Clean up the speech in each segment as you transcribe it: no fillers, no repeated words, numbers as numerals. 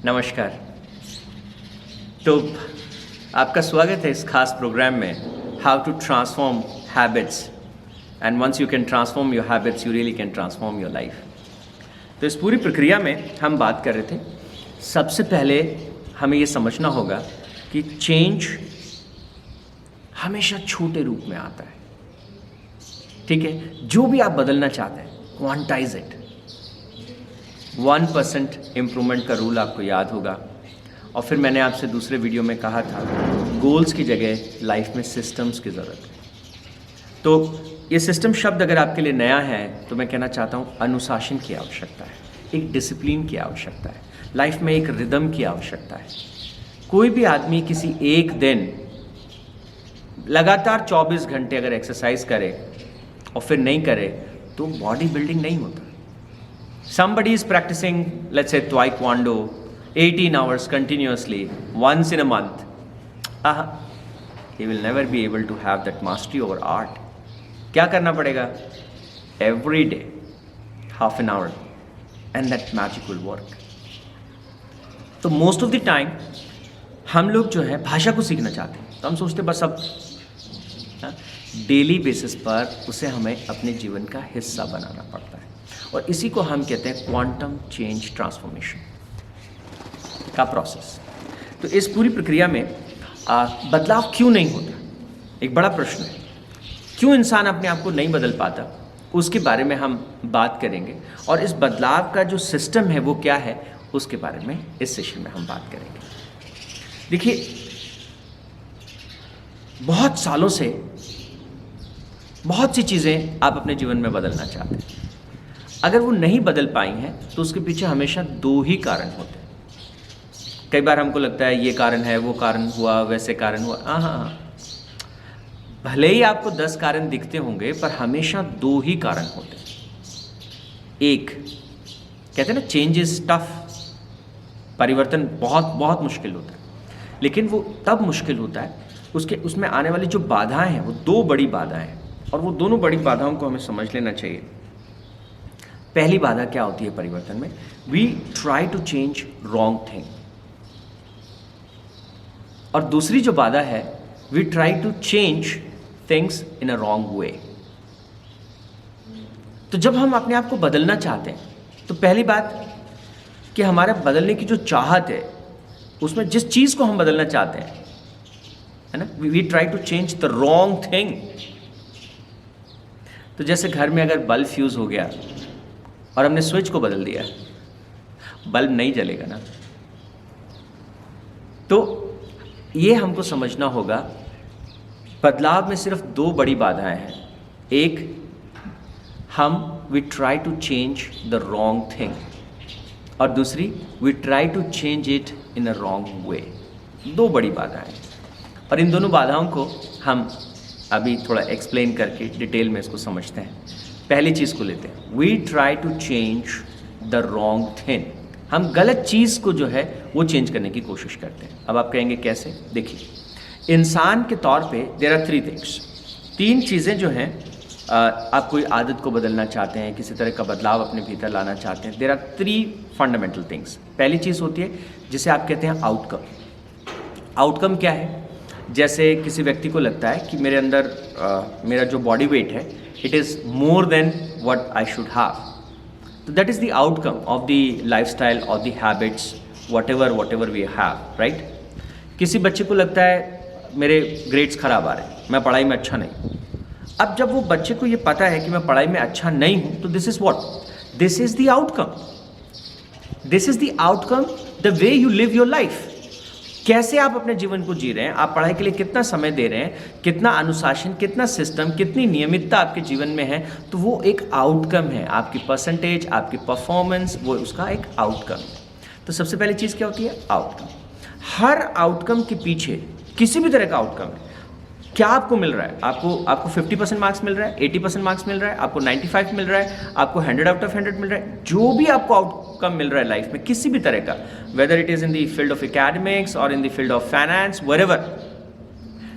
नमस्कार। तो आपका स्वागत है इस खास प्रोग्राम में how to transform habits and once you can transform your habits you really can transform your life. तो इस पूरी प्रक्रिया में हम बात कर रहे थे, सबसे पहले हमें ये समझना होगा कि चेंज हमेशा छोटे रूप में आता है। ठीक है, जो भी आप बदलना चाहते हैं क्वांटाइज इट। 1% इम्प्रूवमेंट का रूल आपको याद होगा। और फिर मैंने आपसे दूसरे वीडियो में कहा था गोल्स की जगह लाइफ में सिस्टम्स की ज़रूरत है। तो ये सिस्टम शब्द अगर आपके लिए नया है तो मैं कहना चाहता हूँ अनुशासन की आवश्यकता है, एक डिसिप्लिन की आवश्यकता है, लाइफ में एक रिदम की आवश्यकता है। कोई भी आदमी किसी एक दिन लगातार 24 घंटे अगर एक्सरसाइज करे और फिर नहीं करे तो बॉडी बिल्डिंग नहीं होता। Somebody is practicing, let's say, Taekwondo 18 hours continuously once in a month. He will never be able to have that mastery over art. क्या करना पड़ेगा? Every day, half an hour, and that magic will work. तो most of the time हम लोग जो है भाषा को सीखना चाहते हैं, तो हम सोचते बस अब डेली बेसिस पर उसे हमें अपने जीवन का हिस्सा बनाना पड़ता है। और इसी को हम कहते हैं क्वांटम चेंज ट्रांसफॉर्मेशन का प्रोसेस। तो इस पूरी प्रक्रिया में बदलाव क्यों नहीं होता, एक बड़ा प्रश्न है। क्यों इंसान अपने आप को नहीं बदल पाता, उसके बारे में हम बात करेंगे। और इस बदलाव का जो सिस्टम है वो क्या है, उसके बारे में इस सेशन में हम बात करेंगे। देखिए, बहुत सालों से बहुत सी चीज़ें आप अपने जीवन में बदलना चाहते हैं। अगर वो नहीं बदल पाई हैं तो उसके पीछे हमेशा दो ही कारण होते हैं। कई बार हमको लगता है ये कारण है, वो कारण हुआ, वैसे कारण हुआ। हाँ, भले ही आपको 10 कारण दिखते होंगे पर हमेशा दो ही कारण होते हैं। एक कहते हैं ना, चेंज इज टफ, परिवर्तन बहुत बहुत मुश्किल होता है। लेकिन वो तब मुश्किल होता है उसमें आने वाली जो बाधाएं हैं वो दो बड़ी बाधाएं हैं, और वो दोनों बड़ी बाधाओं को हमें समझ लेना चाहिए। पहली बाधा क्या होती है परिवर्तन में? We try to change wrong thing. और दूसरी जो बाधा है, we try to change things in a wrong way. तो जब हम अपने आप को बदलना चाहते हैं तो पहली बात कि हमारे बदलने की जो चाहत है उसमें जिस चीज को हम बदलना चाहते हैं, है ना, we try to change the wrong thing. तो जैसे घर में अगर बल्ब फ्यूज हो गया और हमने स्विच को बदल दिया, बल्ब नहीं जलेगा ना। तो ये हमको समझना होगा, बदलाव में सिर्फ दो बड़ी बाधाएं हैं। एक, we try to change the wrong thing, और दूसरी, we try to change it in a wrong way. दो बड़ी बाधाएं, और इन दोनों बाधाओं को हम अभी थोड़ा एक्सप्लेन करके डिटेल में इसको समझते हैं। पहली चीज़ को लेते हैं, we try to change the wrong thing. हम गलत चीज़ को जो है वो चेंज करने की कोशिश करते हैं। अब आप कहेंगे कैसे? देखिए, इंसान के तौर पे देयर आर 3 थिंग्स। 3 चीज़ें जो हैं, आप कोई आदत को बदलना चाहते हैं, किसी तरह का बदलाव अपने भीतर लाना चाहते हैं, देयर आर 3 फंडामेंटल थिंग्स। पहली चीज़ होती है जिसे आप कहते हैं आउटकम। आउटकम क्या है? जैसे किसी व्यक्ति को लगता है कि मेरे अंदर मेरा जो बॉडी वेट है it is more than what I should have, तो that is the outcome of the lifestyle, of the habits, whatever we have, right. किसी बच्चे को लगता है मेरे ग्रेड्स खराब आ रहे हैं, मैं पढ़ाई में अच्छा नहीं। अब जब वो बच्चे को ये पता है कि मैं पढ़ाई में अच्छा नहीं हूँ, तो this is what, this is the outcome, this is the outcome, the way you live your life. कैसे आप अपने जीवन को जी रहे हैं, आप पढ़ाई के लिए कितना समय दे रहे हैं, कितना अनुशासन, कितना सिस्टम, कितनी नियमितता आपके जीवन में है, तो वो एक आउटकम है। आपकी परसेंटेज, आपकी परफॉर्मेंस, वो उसका एक आउटकम है। तो सबसे पहली चीज़ क्या होती है? आउटकम। हर आउटकम के पीछे, किसी भी तरह का आउटकम है, क्या आपको मिल रहा है? आपको 50% मार्क्स मिल रहा है, 80% मार्क्स मिल रहा है, आपको 95 मिल रहा है, आपको 100 आउट ऑफ 100 मिल रहा है, जो भी आपको आउटकम मिल रहा है लाइफ में किसी भी तरह का, whether it is in the field of academics और in the field of finance, wherever,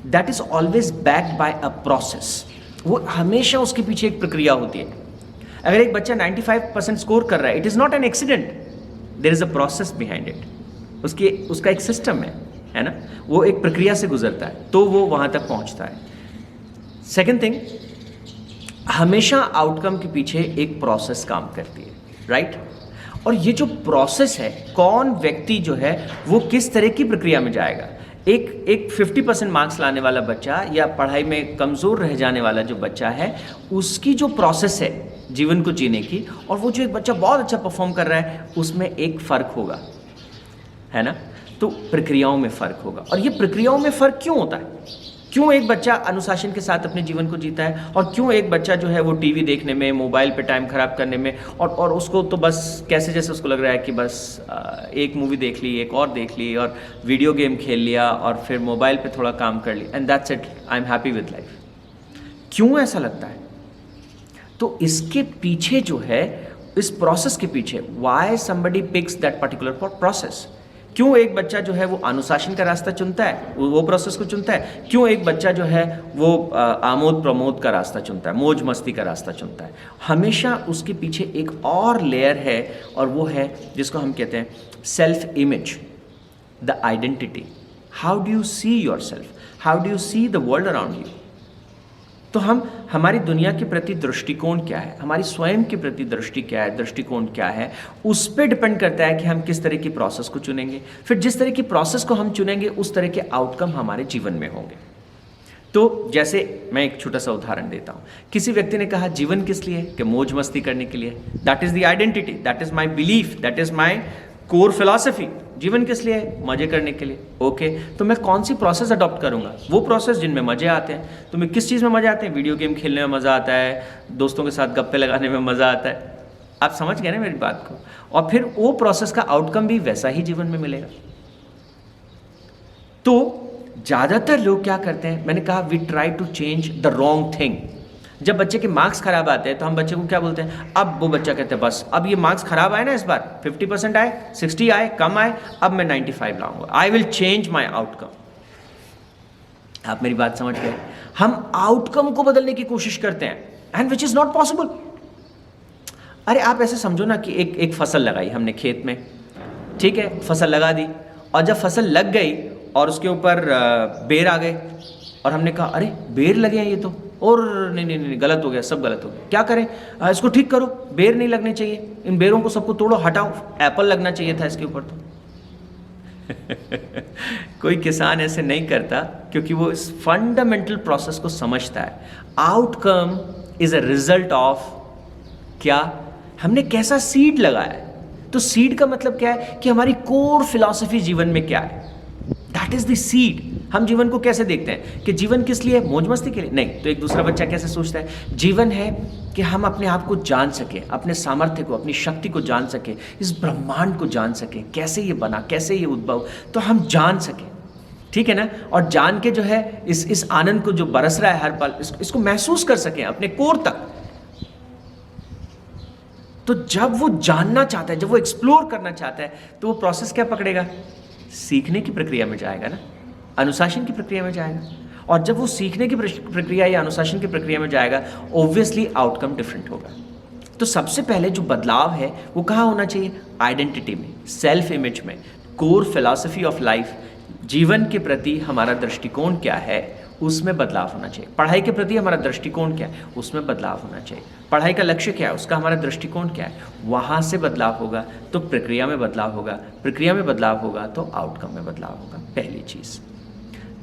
that is always backed by a process. वो हमेशा उसके पीछे एक प्रक्रिया होती है। अगर एक बच्चा 95% स्कोर कर रहा है, it is not an accident, there is a process behind it. उसका एक सिस्टम है ना, वो एक प्रक्रिया से गुजरता है तो वो वहाँ तक पहुँचता है। सेकेंड थिंग, हमेशा आउटकम के पीछे एक प्रोसेस काम करती है, राइट? और ये जो प्रोसेस है, कौन व्यक्ति जो है वो किस तरह की प्रक्रिया में जाएगा। एक 50% मार्क्स लाने वाला बच्चा या पढ़ाई में कमज़ोर रह जाने वाला जो बच्चा है, उसकी जो प्रोसेस है जीवन को जीने की, और वो जो एक बच्चा बहुत अच्छा परफॉर्म कर रहा है, उसमें एक फ़र्क होगा, है ना? तो प्रक्रियाओं में फ़र्क होगा। और ये प्रक्रियाओं में फ़र्क क्यों होता है? क्यों एक बच्चा अनुशासन के साथ अपने जीवन को जीता है और क्यों एक बच्चा जो है वो टीवी देखने में, मोबाइल पे टाइम ख़राब करने में, और उसको तो बस कैसे जैसे उसको लग रहा है कि बस एक मूवी देख ली, एक और देख ली, और वीडियो गेम खेल लिया, और फिर मोबाइल पे थोड़ा काम कर लिया, and that's it, I am happy with life. क्यों ऐसा लगता है? तो इसके पीछे जो है, इस प्रोसेस के पीछे, why somebody picks that particular process. क्यों एक बच्चा जो है वो अनुशासन का रास्ता चुनता है, वो प्रोसेस को चुनता है? क्यों एक बच्चा जो है वो आमोद प्रमोद का रास्ता चुनता है, मौज मस्ती का रास्ता चुनता है? हमेशा उसके पीछे एक और लेयर है, और वो है जिसको हम कहते हैं self image, the identity. How do you see your self, how do you see the world around you. तो हमारी दुनिया के प्रति दृष्टिकोण क्या है, हमारी स्वयं के प्रति दृष्टिकोण क्या है, उस पर डिपेंड करता है कि हम किस तरह की प्रोसेस को चुनेंगे। फिर जिस तरह की प्रोसेस को हम चुनेंगे, उस तरह के आउटकम हमारे जीवन में होंगे। तो जैसे मैं एक छोटा सा उदाहरण देता हूँ। किसी व्यक्ति ने कहा जीवन किस लिए? कि मौज मस्ती करने के लिए। That is the identity, that is my belief, that is my core philosophy. जीवन किस लिए है? मजे करने के लिए। ओके, तो मैं कौन सी प्रोसेस अडॉप्ट करूंगा? वो प्रोसेस जिनमें मजे आते हैं। तो मैं किस चीज़ में मजे आते हैं? वीडियो गेम खेलने में मज़ा आता है, दोस्तों के साथ गप्पे लगाने में मज़ा आता है। आप समझ गए ना मेरी बात को? और फिर वो प्रोसेस का आउटकम भी वैसा ही जीवन में मिलेगा। तो ज़्यादातर लोग क्या करते हैं, मैंने कहा we try to change the wrong thing. जब बच्चे के मार्क्स खराब आते हैं तो हम बच्चे को क्या बोलते हैं? अब वो बच्चा कहते हैं बस अब ये मार्क्स खराब आए ना, इस बार 50% आए, 60 आए, कम आए, अब मैं 95 लाऊंगा, I will change my outcome. आप मेरी बात समझ गए? हम आउटकम को बदलने की कोशिश करते हैं, and which is not possible. अरे आप ऐसे समझो ना कि एक फसल लगाई हमने खेत में, ठीक है, फसल लगा दी, और जब फसल लग गई और उसके ऊपर बेर आ गए, और हमने कहा अरे बेर लगे हैं ये तो, और नहीं गलत हो गया, सब गलत हो गया, क्या करें? इसको ठीक करो, बेर नहीं लगने चाहिए, इन बेरों को सबको तोड़ो, हटाओ, एप्पल लगना चाहिए था इसके ऊपर तो। कोई किसान ऐसे नहीं करता, क्योंकि वो इस फंडामेंटल प्रोसेस को समझता है। Outcome is a result of क्या, हमने कैसा सीड लगाया है। तो सीड का मतलब क्या है कि हमारी कोर फिलॉसफी जीवन में क्या है, दैट इज द सीड। हम जीवन को कैसे देखते हैं कि जीवन किस लिए? मौज मस्ती के लिए? नहीं। तो एक दूसरा बच्चा कैसे सोचता है? जीवन है कि हम अपने आप को जान सके, अपने सामर्थ्य को, अपनी शक्ति को जान सके, इस ब्रह्मांड को जान सके, कैसे ये बना, कैसे ये उद्भव, तो हम जान सके, ठीक है ना? और जान के जो है इस आनंद को जो बरस रहा है हर पल, इसको महसूस कर सके अपने कोर तक। तो जब वो जानना चाहता है, जब वो एक्सप्लोर करना चाहता है, तो वो प्रोसेस क्या पकड़ेगा? सीखने की प्रक्रिया में जाएगा ना, अनुशासन की प्रक्रिया में जाएगा। और जब वो सीखने की प्रक्रिया या अनुशासन की प्रक्रिया में जाएगा, ऑब्वियसली आउटकम डिफरेंट होगा। तो सबसे पहले जो बदलाव है वो कहाँ होना चाहिए? आइडेंटिटी में, सेल्फ इमेज में, कोर फिलॉसफी ऑफ लाइफ, जीवन के प्रति हमारा दृष्टिकोण क्या है, उसमें बदलाव होना चाहिए। पढ़ाई के प्रति हमारा दृष्टिकोण क्या है, उसमें बदलाव होना चाहिए। पढ़ाई का लक्ष्य क्या है, उसका हमारा दृष्टिकोण क्या है, वहाँ से बदलाव होगा तो प्रक्रिया में बदलाव होगा, प्रक्रिया में बदलाव होगा तो आउटकम में बदलाव होगा। पहली चीज़।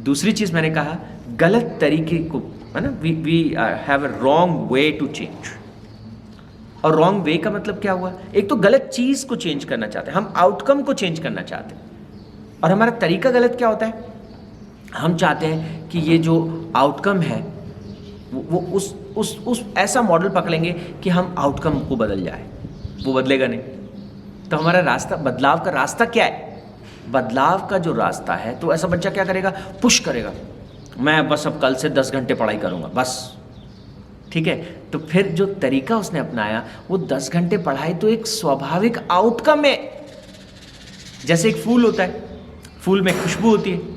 दूसरी चीज़ मैंने कहा गलत तरीके को, है ना, we have a wrong way to change. और रॉन्ग वे का मतलब क्या हुआ? एक तो गलत चीज़ को चेंज करना चाहते हैं, हम आउटकम को चेंज करना चाहते हैं। और हमारा तरीका गलत क्या होता है? हम चाहते हैं कि ये जो आउटकम है वो उस ऐसा मॉडल पकड़ेंगे कि हम आउटकम को बदल जाए, वो बदलेगा नहीं। तो हमारा रास्ता, बदलाव का रास्ता क्या है? बदलाव का जो रास्ता है, तो ऐसा बच्चा क्या करेगा? पुश करेगा, मैं बस अब कल से 10 घंटे पढ़ाई करूँगा बस, ठीक है। तो फिर जो तरीका उसने अपनाया, वो 10 घंटे पढ़ाई तो एक स्वाभाविक आउटकम है। जैसे एक फूल होता है, फूल में खुशबू होती है।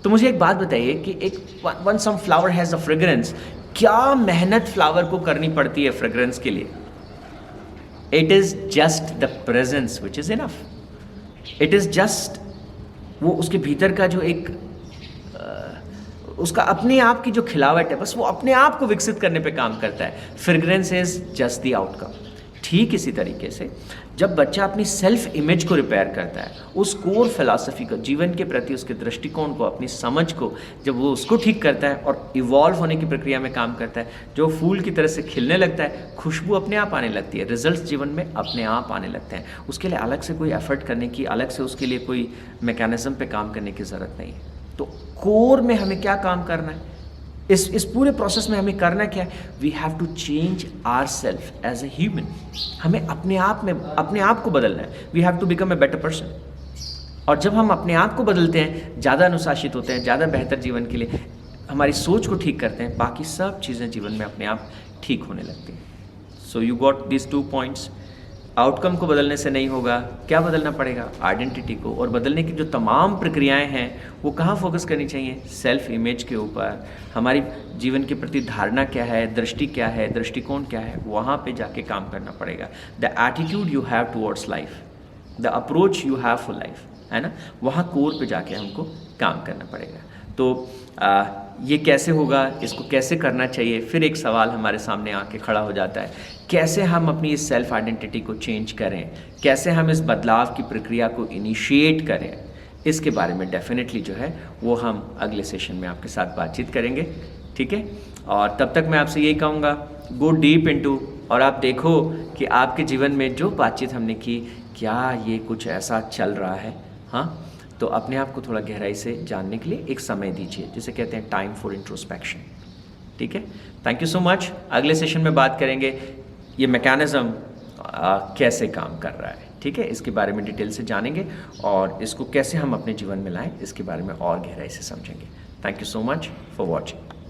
तो मुझे एक बात बताइए कि एक one some flower has a fragrance, क्या मेहनत फ्लावर को करनी पड़ती है फ्रेग्रेंस के लिए? It is just the presence which is enough. It is just वो उसके भीतर का जो एक उसका अपने आप की जो खिलावट है, बस वो अपने आप को विकसित करने पे काम करता है। Fragrance is just the outcome. ठीक इसी तरीके से जब बच्चा अपनी सेल्फ इमेज को रिपेयर करता है, उस कोर फिलॉसफी को, जीवन के प्रति उसके दृष्टिकोण को, अपनी समझ को, जब वो उसको ठीक करता है और इवॉल्व होने की प्रक्रिया में काम करता है, जो फूल की तरह से खिलने लगता है, खुशबू अपने आप आने लगती है, रिजल्ट्स जीवन में अपने आप आने लगते हैं। उसके लिए अलग से कोई एफर्ट करने की, अलग से उसके लिए कोई मैकेनिज्म पे काम करने की ज़रूरत नहीं है। तो कोर में हमें क्या काम करना है, इस पूरे प्रोसेस में हमें करना क्या है? We have to change our self as a human. हमें अपने आप को बदलना है। We have to become a better person. और जब हम अपने आप को बदलते हैं, ज़्यादा अनुशासित होते हैं, ज़्यादा बेहतर जीवन के लिए हमारी सोच को ठीक करते हैं, बाकी सब चीज़ें जीवन में अपने आप ठीक होने लगती हैं। So you got this 2 points. Outcome को बदलने से नहीं होगा, क्या बदलना पड़ेगा? आइडेंटिटी को। और बदलने की जो तमाम प्रक्रियाएं हैं वो कहाँ फोकस करनी चाहिए? सेल्फ इमेज के ऊपर। हमारी जीवन के प्रति धारणा क्या है, दृष्टि क्या है, दृष्टिकोण क्या है, वहाँ पे जाके काम करना पड़ेगा। The attitude you have towards life, the approach you have for life, है ना, वहाँ कोर पे जाके हमको काम करना पड़ेगा। तो ये कैसे होगा, इसको कैसे करना चाहिए? फिर एक सवाल हमारे सामने आके खड़ा हो जाता है, कैसे हम अपनी इस सेल्फ आइडेंटिटी को चेंज करें, कैसे हम इस बदलाव की प्रक्रिया को इनिशिएट करें? इसके बारे में डेफिनेटली जो है वो हम अगले सेशन में आपके साथ बातचीत करेंगे, ठीक है? और तब तक मैं आपसे यही कहूँगा, गो डीप इनटू, और आप देखो कि आपके जीवन में जो बातचीत हमने की, क्या ये कुछ ऐसा चल रहा है? हाँ, तो अपने आप को थोड़ा गहराई से जानने के लिए एक समय दीजिए, जिसे कहते हैं टाइम फॉर इंट्रोस्पेक्शन, ठीक है? Thank you so much. अगले सेशन में बात करेंगे ये मैकेनिज़्म कैसे काम कर रहा है, ठीक है? इसके बारे में डिटेल से जानेंगे और इसको कैसे हम अपने जीवन में लाएं, इसके बारे में और गहराई से समझेंगे। Thank you so much for watching.